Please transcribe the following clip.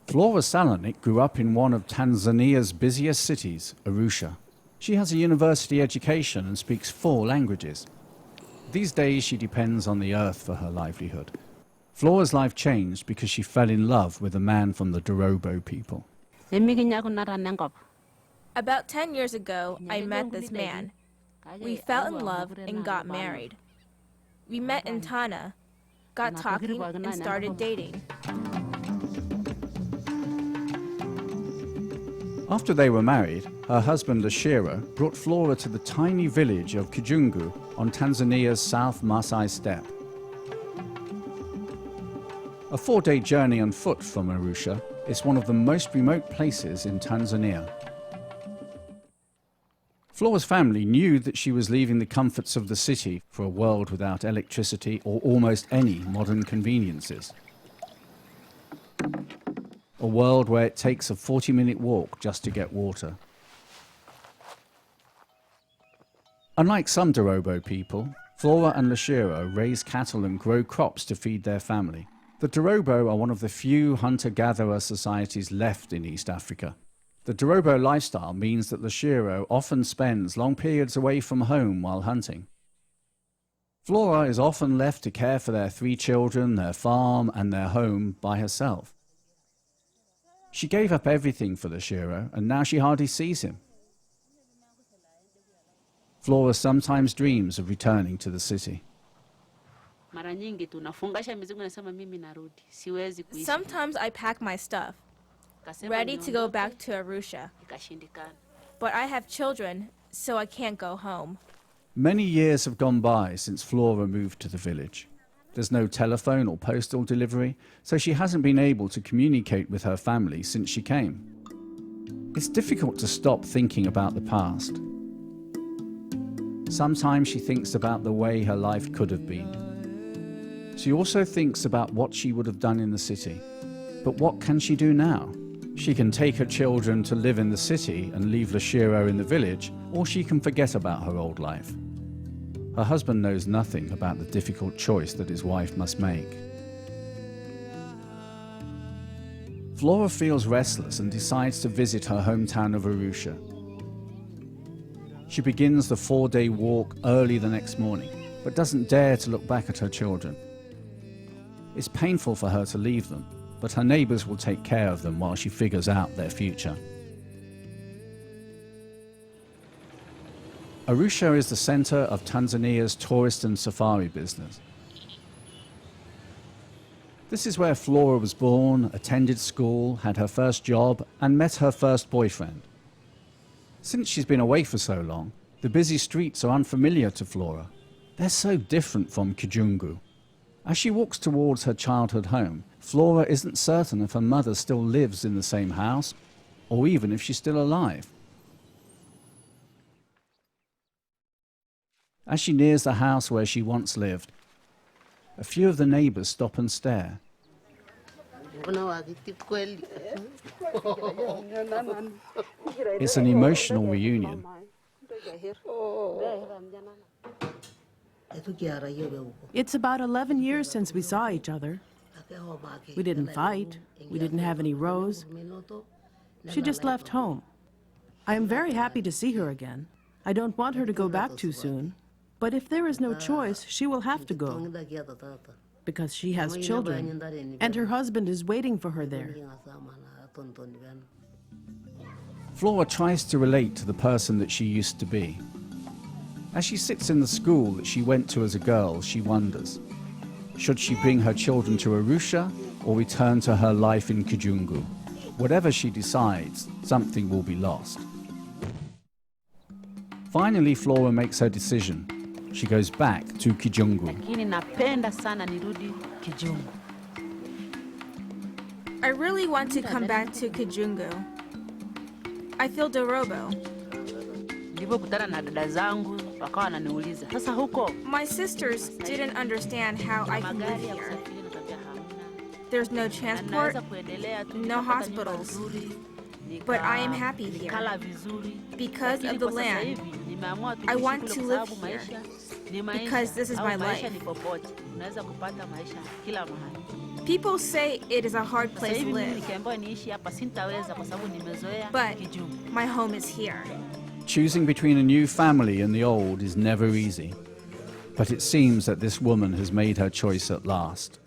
Flora Salonik grew up in one of Tanzania's busiest cities, Arusha. She has a university education and speaks 4 languages. These days she depends on the earth for her livelihood. Flora's life changed because she fell in love with a man from the Dorobo people. About 10 years ago, I met this man. We fell in love and got married. We met in Tana, got talking, and started dating. After they were married, her husband Lashiro brought Flora to the tiny village of Kijungu on Tanzania's South Maasai steppe. A 4-day journey on foot from Arusha, it's one of the most remote places in Tanzania. Flora's family knew that she was leaving the comforts of the city for a world without electricity or almost any modern conveniences. A world where it takes a 40-minute walk just to get water. Unlike some Dorobo people, Flora and Lashiro raise cattle and grow crops to feed their family. The Dorobo are one of the few hunter-gatherer societies left in East Africa. The Dorobo lifestyle means that Lashiro often spends long periods away from home while hunting. Flora is often left to care for their 3 children, their farm and their home by herself. She gave up everything for Lashiro and now she hardly sees him. Flora sometimes dreams of returning to the city. Sometimes I pack my stuff, ready to go back to Arusha. But I have children, so I can't go home. Many years have gone by since Flora moved to the village. There's no telephone or postal delivery, so she hasn't been able to communicate with her family since she came. It's difficult to stop thinking about the past. Sometimes she thinks about the way her life could have been. She also thinks about what she would have done in the city. But what can she do now? She can take her children to live in the city and leave Lashiro in the village, or she can forget about her old life. Her husband knows nothing about the difficult choice that his wife must make. Flora feels restless and decides to visit her hometown of Arusha. She begins the 4-day walk early the next morning, but doesn't dare to look back at her children. It's painful for her to leave them, but her neighbors will take care of them while she figures out their future. Arusha is the center of Tanzania's tourist and safari business. This is where Flora was born, attended school, had her first job, and met her first boyfriend. Since she's been away for so long, the busy streets are unfamiliar to Flora. They're so different from Kijungu. As she walks towards her childhood home, Flora isn't certain if her mother still lives in the same house, or even if she's still alive. As she nears the house where she once lived, a few of the neighbors stop and stare. It's an emotional reunion. It's about 11 years since we saw each other. We didn't fight. We didn't have any rows. She just left home. I am very happy to see her again. I don't want her to go back too soon. But if there is no choice, she will have to go, because she has children, and her husband is waiting for her there. Flora tries to relate to the person that she used to be. As she sits in the school that she went to as a girl, she wonders, should she bring her children to Arusha or return to her life in Kijungu? Whatever she decides, something will be lost. Finally, Flora makes her decision. She goes back to Kijungu. I really want to come back to Kijungu. I feel Dorobo. My sisters didn't understand how I can live here. There's no transport, no hospitals. But I am happy here. Because of the land, I want to live here. because this is my life. People say it is a hard place to live, but my home is here. Choosing between a new family and the old is never easy. But it seems that this woman has made her choice at last.